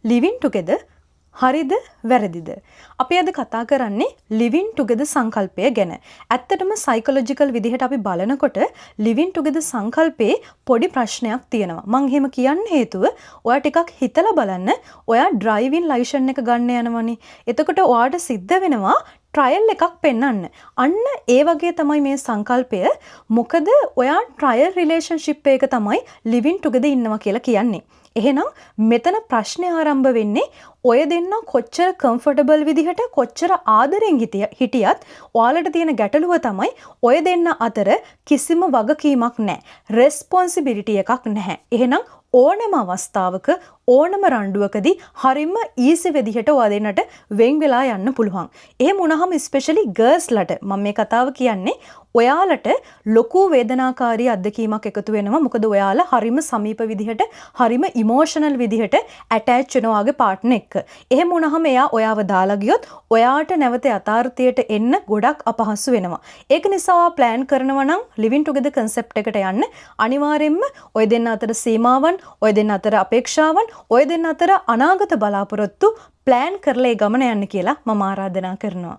living together හරිද වැරදිද? අපි අද කතා කරන්නේ living together සංකල්පය ගැන. ඇත්තටම සයිකොලොජිකල් විදිහට අපි බලනකොට living together සංකල්පේ පොඩි ප්‍රශ්නයක් තියෙනවා. මං එහෙම කියන්න හේතුව ඔයා ටිකක් හිතලා බලන්න. ඔයා ඩ්‍රයිවිං ලයිසන් එක ගන්න යනවනේ. එතකොට ඔයාට සිද්ධ වෙනවා ට්‍රයල් එකක් පෙන්වන්න. අන්න ඒ වගේ තමයි මේ සංකල්පය. මොකද ඔයා ට්‍රයල් රිලේෂන්ෂිප් එක තමයි living together ඉන්නවා කියලා කියන්නේ. එහෙනම් මෙතන ප්‍රශ්නේ ආරම්භ වෙන්නේ ඔය දෙන්න කොච්චර කම්ෆර්ටබල් විදිහට කොච්චර ආදරෙන් හිටියත් ඔයාලට තියෙන ගැටලුව තමයි ඔය දෙන්න අතර කිසිම වගකීමක් නැහැ. රෙස්පොන්සිබිලිටි එකක් නැහැ. එහෙනම් ඕනම අවස්ථාවක ඕනම රණ්ඩුවකදී හරිම ඊසි විදිහට ඔයා දෙන්නට වෙන් වෙලා යන්න පුළුවන්. එහෙම වුණාම ස්පෙෂලි ගර්ල්ස්ලට මම මේ කතාව කියන්නේ ඔයාලට ලොකු වේදනාකාරී අත්දැකීමක් එකතු වෙනවා. මොකද ඔයාලා හරිම සමීප විදිහට හරිම ඉමෝෂනල් විදිහට ඇටච් වෙනවා වගේ පාර්ට්නර් එක්ක. එහෙම වුණාම එයා ඔයාව දාලා ගියොත් ඔයාට නැවත යථාර්ථයට එන්න ගොඩක් අපහසු වෙනවා. ඒක නිසා ප්ලෑන් කරනවා නම් living together concept එකට යන්න අනිවාර්යයෙන්ම ඔය දෙන්න අතර සීමාවන්, ඔය දෙන්න අතර අපේක්ෂාවන්, ඔය දෙන්න අතර අනාගත බලාපොරොත්තු ප්ලෑන් කරලා ඒ ගමන යන්න කියලා මම ආරාධනා කරනවා.